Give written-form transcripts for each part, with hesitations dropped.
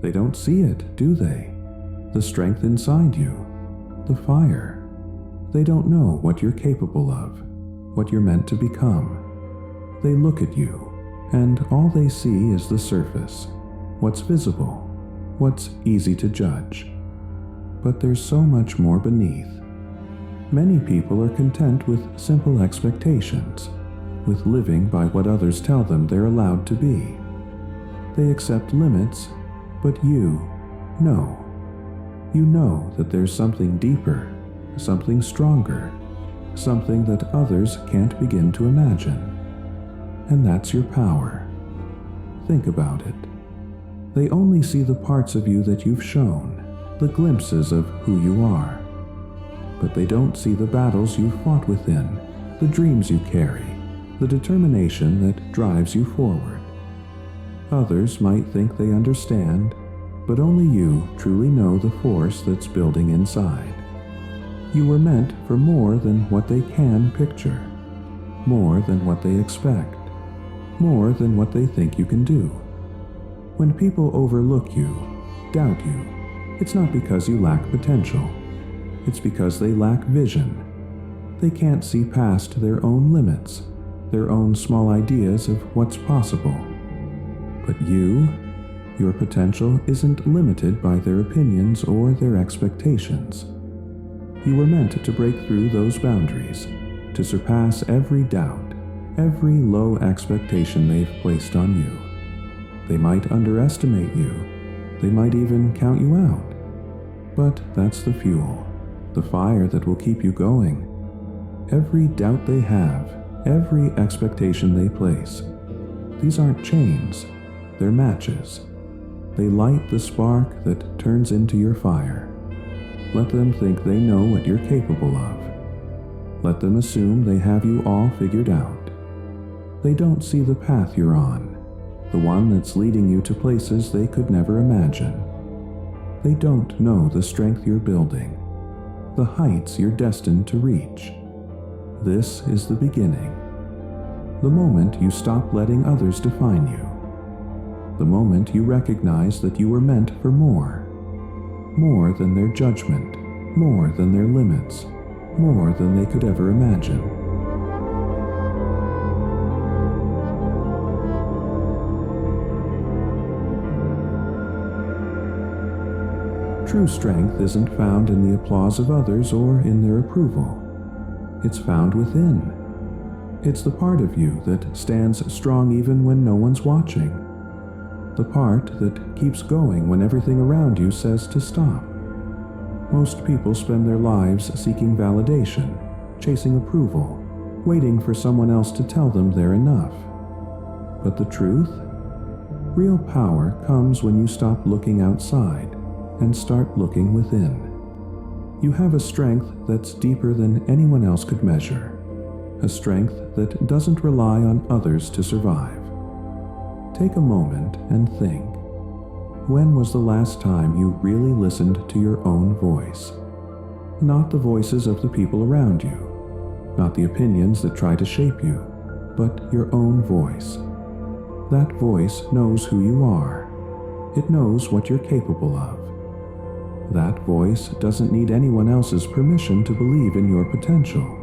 They don't see it, do they? The strength inside you, the fire. They don't know what you're capable of, what you're meant to become. They look at you, and all they see is the surface, what's visible, what's easy to judge. But there's so much more beneath. Many people are content with simple expectations, with living by what others tell them they're allowed to be. They accept limits, but you know. You know that there's something deeper, something stronger, something that others can't begin to imagine. And that's your power. Think about it. They only see the parts of you that you've shown, the glimpses of who you are. But they don't see the battles you've fought within, the dreams you carry, the determination that drives you forward. Others might think they understand, but only you truly know the force that's building inside. You were meant for more than what they can picture, more than what they expect, more than what they think you can do. When people overlook you, doubt you, it's not because you lack potential. It's because they lack vision. They can't see past their own limits, their own small ideas of what's possible. But you, your potential isn't limited by their opinions or their expectations. You were meant to break through those boundaries, to surpass every doubt, every low expectation they've placed on you. They might underestimate you. They might even count you out. But that's the fuel, the fire that will keep you going. Every doubt they have, every expectation they place, these aren't chains, they're matches. They light the spark that turns into your fire. Let them think they know what you're capable of. Let them assume they have you all figured out. They don't see the path you're on, the one that's leading you to places they could never imagine. They don't know the strength you're building, the heights you're destined to reach. This is the beginning. The moment you stop letting others define you. The moment you recognize that you were meant for more. More than their judgment, more than their limits, more than they could ever imagine. True strength isn't found in the applause of others or in their approval. It's found within. It's the part of you that stands strong even when no one's watching. The part that keeps going when everything around you says to stop. Most people spend their lives seeking validation, chasing approval, waiting for someone else to tell them they're enough. But the truth? Real power comes when you stop looking outside and start looking within. You have a strength that's deeper than anyone else could measure, a strength that doesn't rely on others to survive. Take a moment and think. When was the last time you really listened to your own voice? Not the voices of the people around you, not the opinions that try to shape you, but your own voice. That voice knows who you are. It knows what you're capable of. That voice doesn't need anyone else's permission to believe in your potential.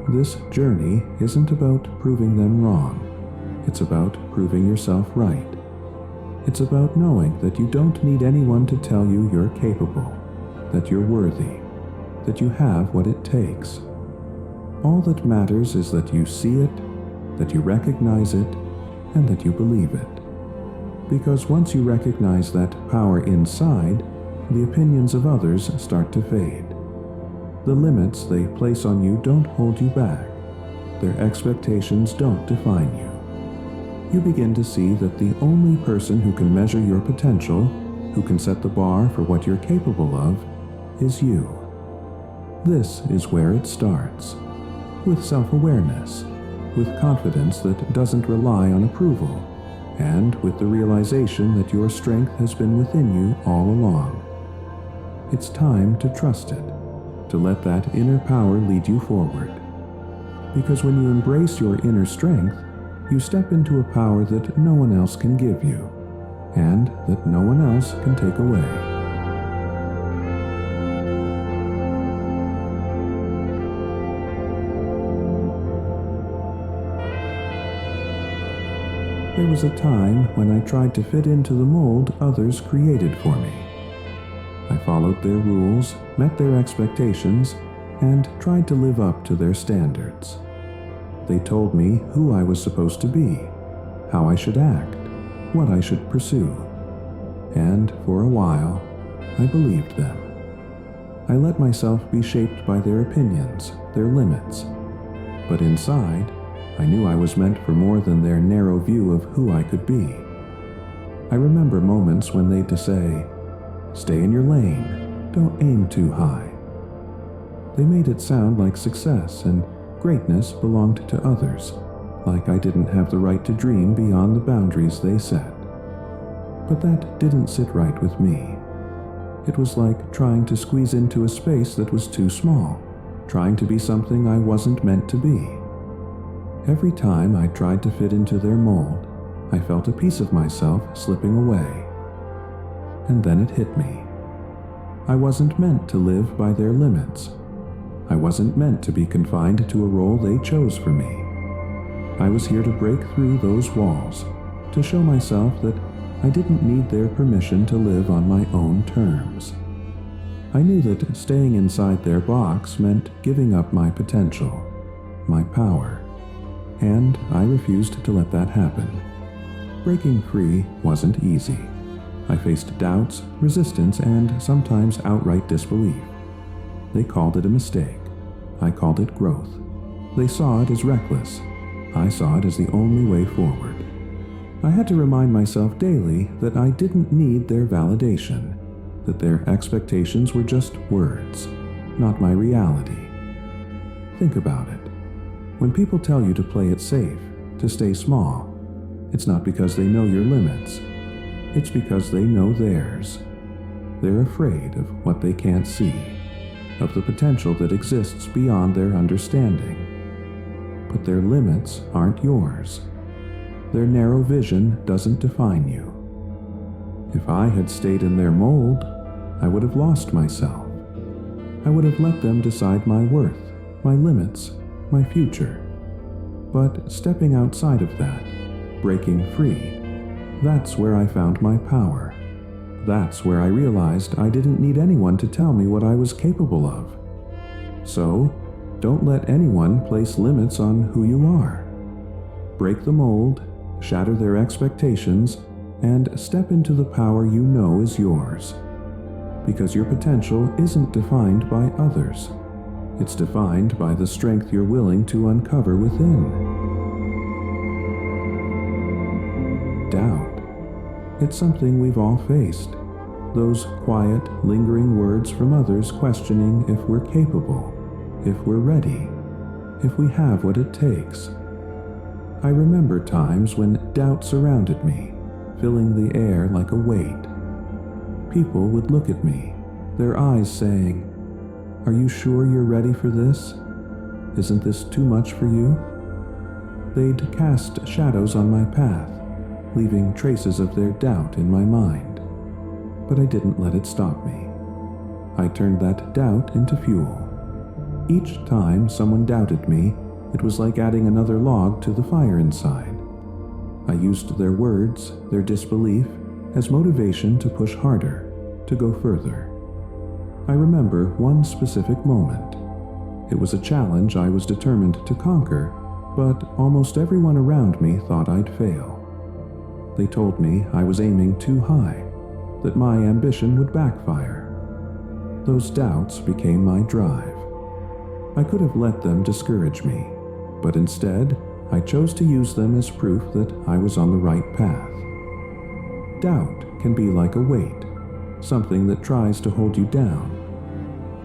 This journey isn't about proving them wrong. It's about proving yourself right. It's about knowing that you don't need anyone to tell you you're capable, that you're worthy, that you have what it takes. All that matters is that you see it, that you recognize it, and that you believe it. Because once you recognize that power inside, the opinions of others start to fade. The limits they place on you don't hold you back. Their expectations don't define you. You begin to see that the only person who can measure your potential, who can set the bar for what you're capable of, is you. This is where it starts, with self-awareness, with confidence that doesn't rely on approval, and with the realization that your strength has been within you all along. It's time to trust it, to let that inner power lead you forward. Because when you embrace your inner strength, you step into a power that no one else can give you, and that no one else can take away. There was a time when I tried to fit into the mold others created for me. I followed their rules, met their expectations, and tried to live up to their standards. They told me who I was supposed to be, how I should act, what I should pursue. And for a while, I believed them. I let myself be shaped by their opinions, their limits. But inside, I knew I was meant for more than their narrow view of who I could be. I remember moments when they'd say, "Stay in your lane, don't aim too high." They made it sound like success and greatness belonged to others, like I didn't have the right to dream beyond the boundaries they set. But that didn't sit right with me. It was like trying to squeeze into a space that was too small, trying to be something I wasn't meant to be. Every time I tried to fit into their mold, I felt a piece of myself slipping away. And then it hit me. I wasn't meant to live by their limits. I wasn't meant to be confined to a role they chose for me. I was here to break through those walls, to show myself that I didn't need their permission to live on my own terms. I knew that staying inside their box meant giving up my potential, my power, and I refused to let that happen. Breaking free wasn't easy. I faced doubts, resistance, and sometimes outright disbelief. They called it a mistake. I called it growth. They saw it as reckless. I saw it as the only way forward. I had to remind myself daily that I didn't need their validation, that their expectations were just words, not my reality. Think about it. When people tell you to play it safe, to stay small, it's not because they know your limits. It's because they know theirs. They're afraid of what they can't see, of the potential that exists beyond their understanding. But their limits aren't yours. Their narrow vision doesn't define you. If I had stayed in their mold, I would have lost myself. I would have let them decide my worth, my limits, my future. But stepping outside of that, breaking free, that's where I found my power. That's where I realized I didn't need anyone to tell me what I was capable of. So, don't let anyone place limits on who you are. Break the mold, shatter their expectations, and step into the power you know is yours. Because your potential isn't defined by others. It's defined by the strength you're willing to uncover within. Doubt. It's something we've all faced. Those quiet, lingering words from others questioning if we're capable, if we're ready, if we have what it takes. I remember times when doubt surrounded me, filling the air like a weight. People would look at me, their eyes saying, "Are you sure you're ready for this? Isn't this too much for you?" They'd cast shadows on my path, leaving traces of their doubt in my mind. But I didn't let it stop me. I turned that doubt into fuel. Each time someone doubted me, it was like adding another log to the fire inside. I used their words, their disbelief, as motivation to push harder, to go further. I remember one specific moment. It was a challenge I was determined to conquer, but almost everyone around me thought I'd fail. They told me I was aiming too high, that my ambition would backfire. Those doubts became my drive. I could have let them discourage me, but instead, I chose to use them as proof that I was on the right path. Doubt can be like a weight, something that tries to hold you down.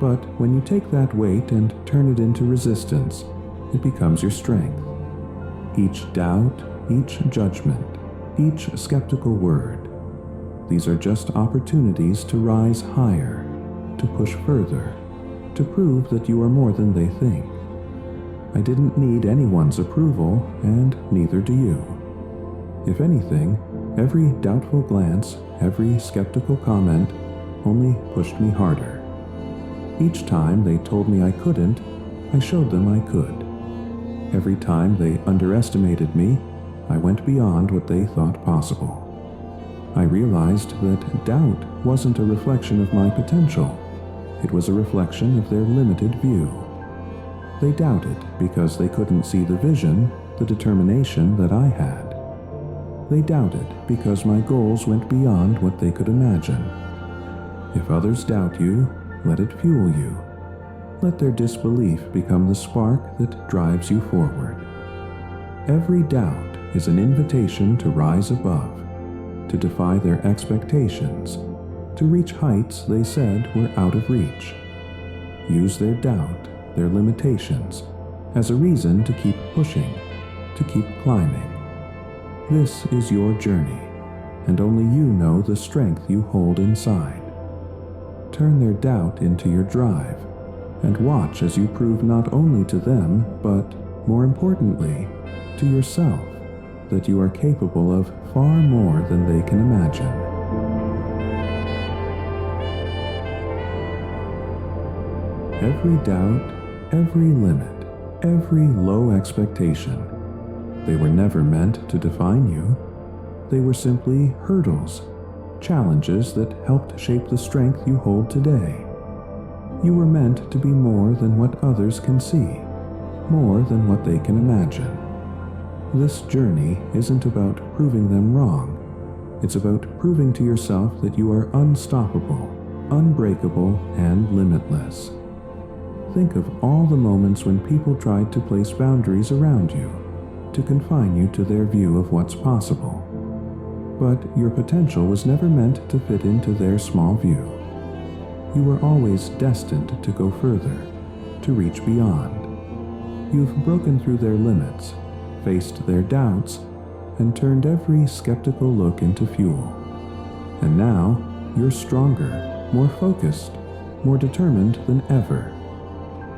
But when you take that weight and turn it into resistance, it becomes your strength. Each doubt, each judgment, each skeptical word, these are just opportunities to rise higher, to push further, to prove that you are more than they think. I didn't need anyone's approval, and neither do you. If anything, Every doubtful glance, every skeptical comment only pushed me harder. Each time they told me I couldn't, I showed them I could. Every time they underestimated me, I went beyond what they thought possible. I realized that doubt wasn't a reflection of my potential. It was a reflection of their limited view. They doubted because they couldn't see the vision, the determination that I had. They doubted because my goals went beyond what they could imagine. If others doubt you, let it fuel you. Let their disbelief become the spark that drives you forward. Every doubt is an invitation to rise above, to defy their expectations, to reach heights they said were out of reach. Use their doubt, their limitations, as a reason to keep pushing, to keep climbing. This is your journey, and only you know the strength you hold inside. Turn their doubt into your drive, and watch as you prove not only to them, but, more importantly, to yourself, that you are capable of far more than they can imagine. Every doubt, every limit, every low expectation, they were never meant to define you. They were simply hurdles, challenges that helped shape the strength you hold today. You were meant to be more than what others can see, more than what they can imagine. This journey isn't about proving them wrong. It's about proving to yourself that you are unstoppable, unbreakable, and limitless. Think of all the moments when people tried to place boundaries around you, to confine you to their view of what's possible. But your potential was never meant to fit into their small view. You were always destined to go further, to reach beyond. You've broken through their limits, faced their doubts, and turned every skeptical look into fuel. And now, you're stronger, more focused, more determined than ever.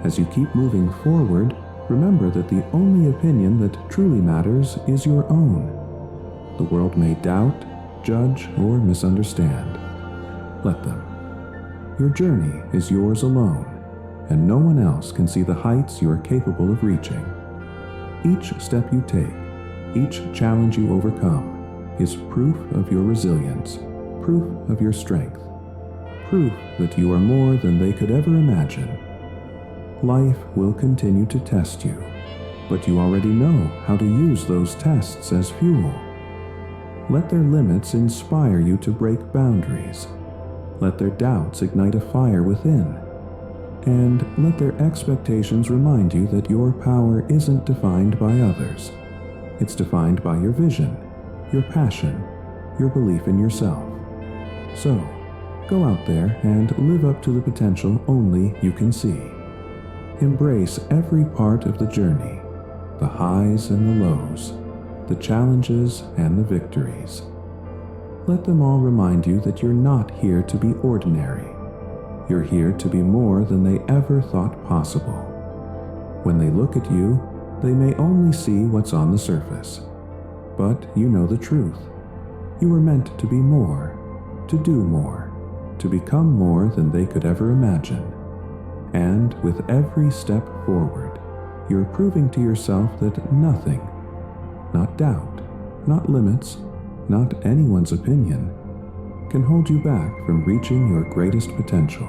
As you keep moving forward, remember that the only opinion that truly matters is your own. The world may doubt, judge, or misunderstand. Let them. Your journey is yours alone, and no one else can see the heights you are capable of reaching. Each step you take, each challenge you overcome, is proof of your resilience, proof of your strength, proof that you are more than they could ever imagine. Life will continue to test you, but you already know how to use those tests as fuel. Let their limits inspire you to break boundaries. Let their doubts ignite a fire within. And let their expectations remind you that your power isn't defined by others. It's defined by your vision, your passion, your belief in yourself. So, go out there and live up to the potential only you can see. Embrace every part of the journey, the highs and the lows, the challenges and the victories. Let them all remind you that you're not here to be ordinary. You're here to be more than they ever thought possible. When they look at you, they may only see what's on the surface. But you know the truth. You were meant to be more, to do more, to become more than they could ever imagine. And with every step forward, you're proving to yourself that nothing, not doubt, not limits, not anyone's opinion, can hold you back from reaching your greatest potential.